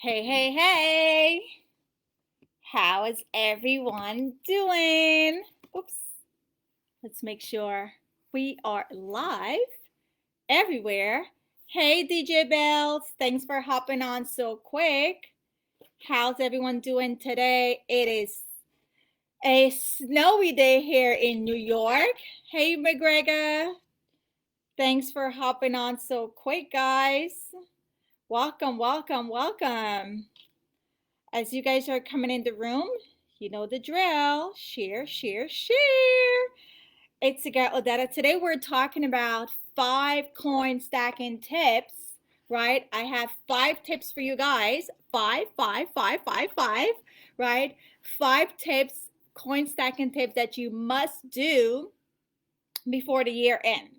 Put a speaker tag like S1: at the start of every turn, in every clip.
S1: Hey, hey, hey! How is everyone doing? Oops. Let's make sure we are live everywhere. Hey, DJ Bells. Thanks for hopping on so quick. How's everyone doing today? It is a snowy day here in New York. Hey, McGregor. Thanks for hopping on so quick, guys. Welcome, welcome, welcome. As you guys are coming in the room, you know the drill. Share, share, share. It's your girl Odetta. Today we're talking about 5 coin stacking tips, right? I have 5 tips for you guys. Five, right? 5 tips, coin stacking tips that you must do before the year end.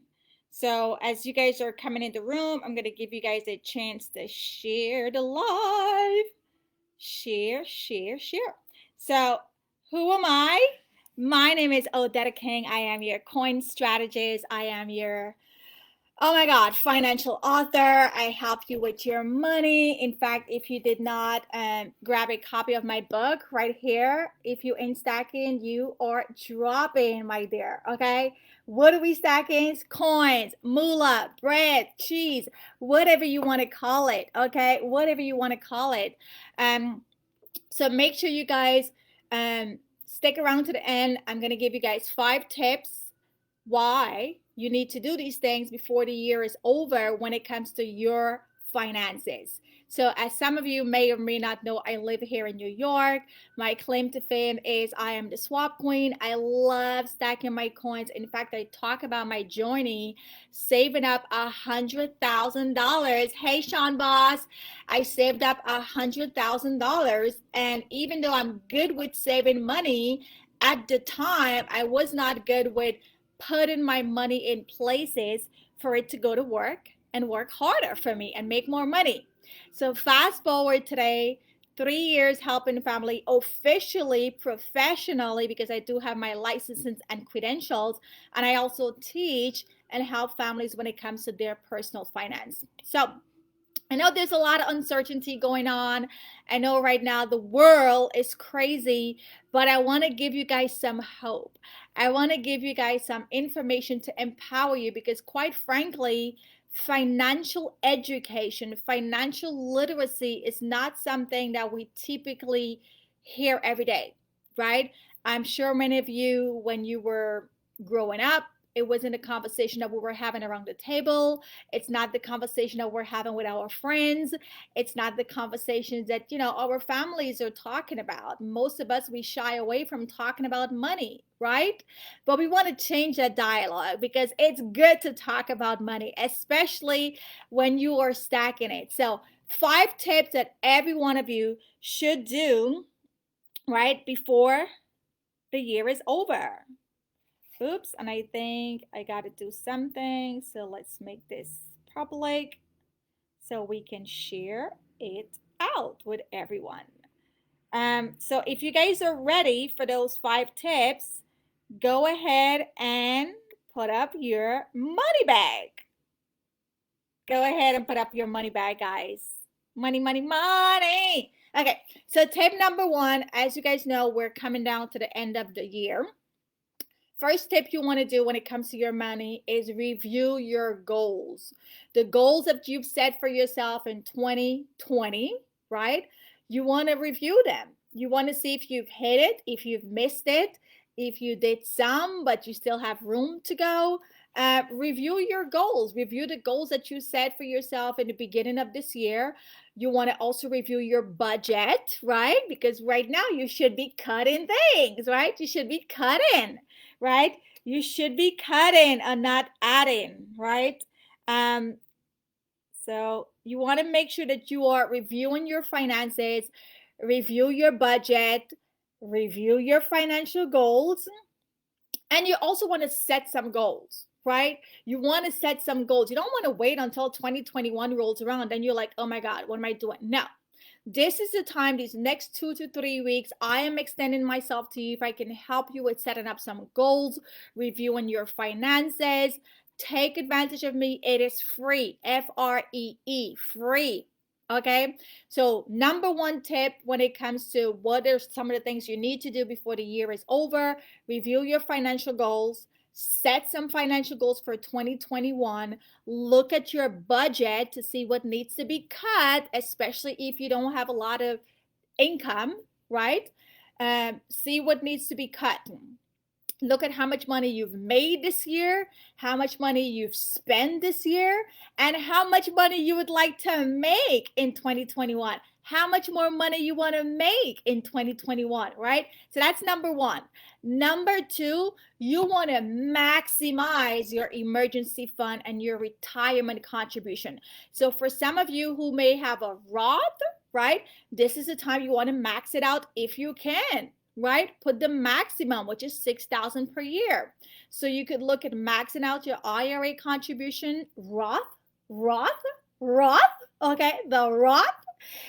S1: So as you guys are coming in the room, I'm going to give you guys a chance to share the live. Share, share, share. So, who am I? My name is Odetta King. I am your coin strategist. I am your, oh my God, financial author. I help you with your money. In fact, if you did not grab a copy of my book right here, if you ain't stacking, you are dropping, my dear. Okay. What are we stacking? Coins, moolah, bread, cheese, whatever you want to call it. Okay. Whatever you want to call it. So make sure you guys stick around to the end. I'm going to give you guys 5 tips why you need to do these things before the year is over when it comes to your finances. So as some of you may or may not know, I live here in New York. My claim to fame is I am the swap queen. I love stacking my coins. In fact, I talk about my journey saving up $100,000. Hey, Sean Boss, I saved up $100,000. And even though I'm good with saving money, at the time, I was not good with putting my money in places for it to go to work and work harder for me and make more money. So fast forward today, 3 years helping family officially, professionally, because I do have my licenses and credentials, and I also teach and help families when it comes to their personal finance. So I know there's a lot of uncertainty going on. I know right now the world is crazy, but I want to give you guys some hope. I want to give you guys some information to empower you because, quite frankly, financial education, financial literacy is not something that we typically hear every day, right? I'm sure many of you, when you were growing up, it wasn't a conversation that we were having around the table. It's not the conversation that we're having with our friends. It's not the conversations that, our families are talking about. Most of us, we shy away from talking about money, right? But we want to change that dialogue because it's good to talk about money, especially when you are stacking it. So 5 tips that every one of you should do right before the year is over. Oops, and I think I got to do something. So let's make this public so we can share it out with everyone. So if you guys are ready for those 5 tips, go ahead and put up your money bag. Go ahead and put up your money bag, guys. Money, money, money. Okay, so tip number 1, as you guys know, we're coming down to the end of the year. First tip you want to do when it comes to your money is review your goals. The goals that you've set for yourself in 2020, right? You want to review them. You want to see if you've hit it, if you've missed it, if you did some, but you still have room to go. Review your goals. Review the goals that you set for yourself in the beginning of this year. You want to also review your budget, right? Because right now you should be cutting things, right? You should be cutting, right? You should be cutting and not adding, right? So you want to make sure that you are reviewing your finances, review your budget, review your financial goals, and you also want to set some goals, right? You want to set some goals. You don't want to wait until 2021 rolls around and you're like, oh my God, what am I doing? No. This is the time, these next 2 to 3 weeks, I am extending myself to you if I can help you with setting up some goals, reviewing your finances. Take advantage of me. It is free. Free. Free. Okay, so number one tip when it comes to what are some of the things you need to do before the year is over: review your financial goals, set some financial goals for 2021, look at your budget to see what needs to be cut, especially if you don't have a lot of income, right? See what needs to be cut. Look at how much money you've made this year, how much money you've spent this year, and how much money you would like to make in 2021. How much more money you want to make in 2021, right? So that's number one. Number two, you want to maximize your emergency fund and your retirement contribution. So for some of you who may have a Roth, right, this is the time you want to max it out if you can, right? Put the maximum, which is $6,000 per year. So you could look at maxing out your IRA contribution, Roth, okay, the Roth.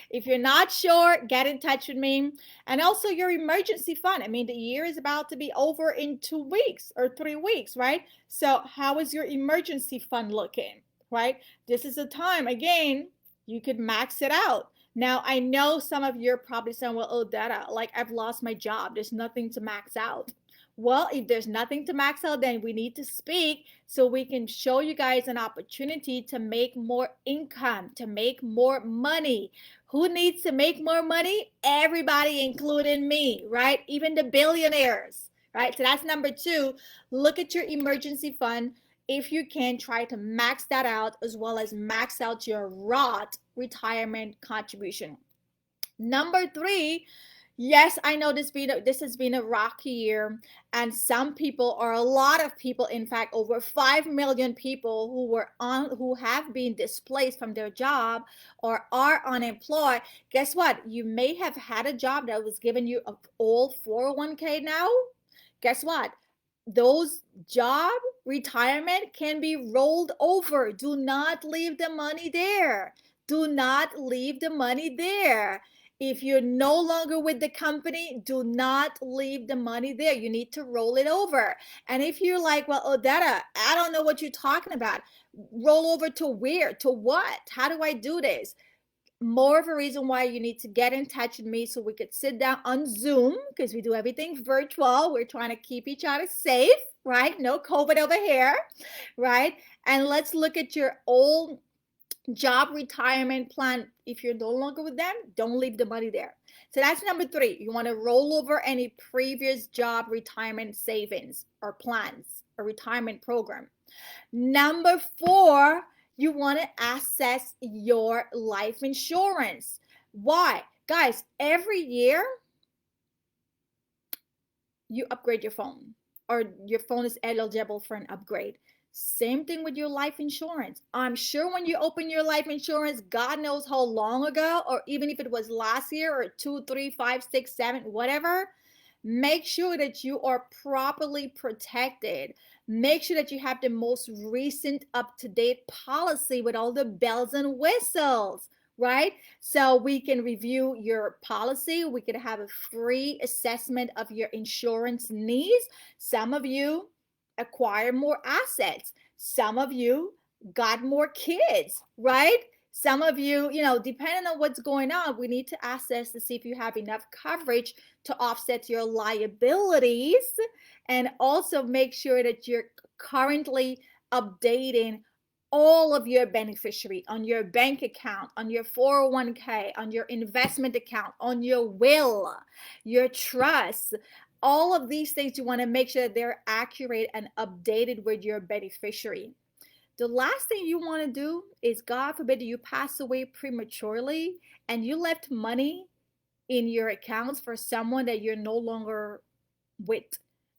S1: If you're not sure, get in touch with me. And also your emergency fund. I mean, the year is about to be over in 2 weeks or 3 weeks, right? So how is your emergency fund looking, right? This is the time, again, you could max it out. Now, I know some of you are probably saying, well, oh, Dada, like I've lost my job. There's nothing to max out. Well, if there's nothing to max out, then we need to speak so we can show you guys an opportunity to make more income, to make more money. Who needs to make more money? Everybody, including me, right? Even the billionaires, right? So that's number two. Look at your emergency fund. If you can, try to max that out, as well as max out your Roth retirement contribution. Number three, yes, I know this has been a rocky year, and some people, or a lot of people, in fact, over 5 million people who have been displaced from their job or are unemployed. Guess what? You may have had a job that was giving you an old 401k now. Guess what? Those job retirement can be rolled over. Do not leave the money there. Do not leave the money there. If you're no longer with the company, do not leave the money there. You need to roll it over. And if you're like, well, Odetta, I don't know what you're talking about. Roll over to where? To what? How do I do this? More of a reason why you need to get in touch with me so we could sit down on Zoom, because we do everything virtual. We're trying to keep each other safe, right? No COVID over here, right? And let's look at your old job retirement plan. If you're no longer with them, don't leave the money there. So that's number three. You want to roll over any previous job retirement savings or plans or retirement program. Number four, you want to assess your life insurance. Why? Guys, every year you upgrade your phone, or your phone is eligible for an upgrade. Same thing with your life insurance. I'm sure when you open your life insurance, God knows how long ago, or even if it was last year or 2, 3, 5, 6, 7, whatever, make sure that you are properly protected. Make sure that you have the most recent up-to-date policy with all the bells and whistles, right? So we can review your policy. We could have a free assessment of your insurance needs. Some of you acquire more assets. Some of you got more kids, right? Some of you, depending on what's going on, we need to assess to see if you have enough coverage to offset your liabilities, and also make sure that you're currently updating all of your beneficiary on your bank account, on your 401k, on your investment account, on your will, your trust. All of these things, you want to make sure that they're accurate and updated with your beneficiary. The last thing you want to do is, God forbid, you pass away prematurely and you left money in your accounts for someone that you're no longer with,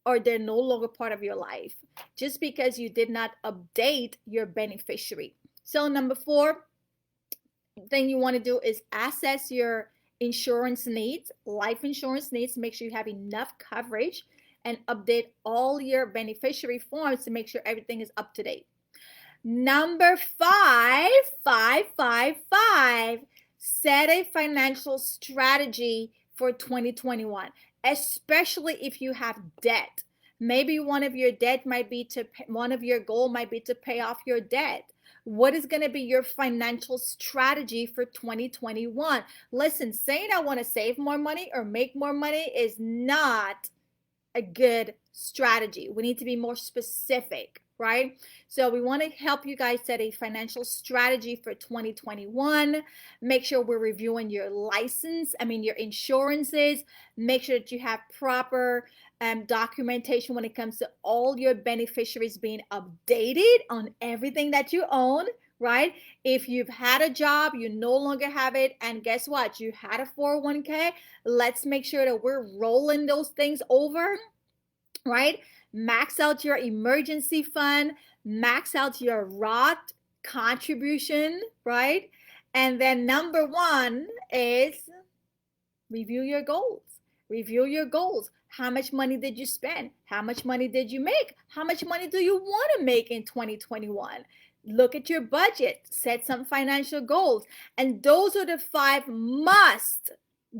S1: or they're no longer part of your life, just because you did not update your beneficiary. So number four thing you want to do is assess your insurance needs, life insurance needs, make sure you have enough coverage, and update all your beneficiary forms to make sure everything is up to date. Number five, set a financial strategy for 2021, especially if you have debt. Maybe one of your goal might be to pay off your debt. What is going to be your financial strategy for 2021? Listen, saying I want to save more money or make more money is not a good strategy. We need to be more specific, right? So we want to help you guys set a financial strategy for 2021. Make sure we're reviewing your your insurances. Make sure that you have proper documentation when it comes to all your beneficiaries being updated on everything that you own, right? If you've had a job, you no longer have it, and guess what? You had a 401k. Let's make sure that we're rolling those things over, right? Max out your emergency fund, max out your Roth contribution, right? And then number one is review your goals. Review your goals. How much money did you spend? How much money did you make? How much money do you want to make in 2021? Look at your budget. Set some financial goals. And those are the 5 must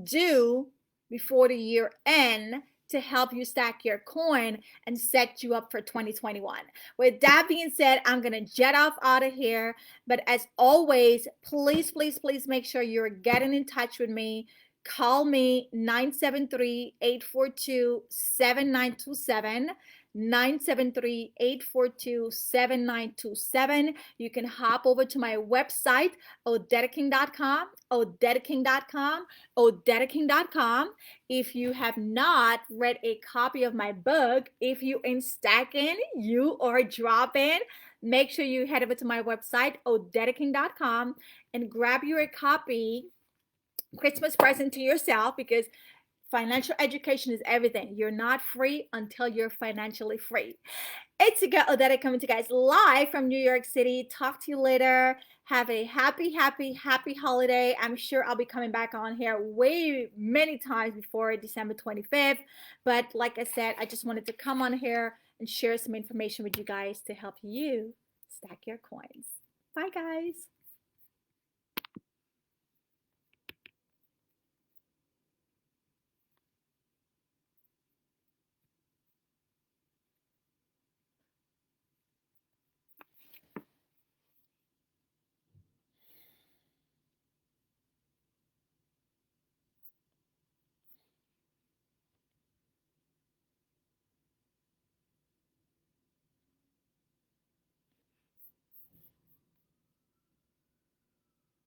S1: do before the year end to help you stack your coin and set you up for 2021. With that being said, I'm going to jet off out of here. But as always, please, please, please make sure you're getting in touch with me. Call me 973-842-7927. 973-842-7927. You can hop over to my website, odetaking.com, odetaking.com, odetaking.com. If you have not read a copy of my book, If You Ain't Stacking, You Are Dropping, make sure you head over to my website, odetaking.com, and grab your copy, Christmas present to yourself, because financial education is everything. You're not free until you're financially free. It's a girl Odetta coming to you guys live from New York City. Talk to you later. Have a happy, happy, happy holiday. I'm sure I'll be coming back on here many times before December 25th. But like I said, I just wanted to come on here and share some information with you guys to help you stack your coins. Bye, guys.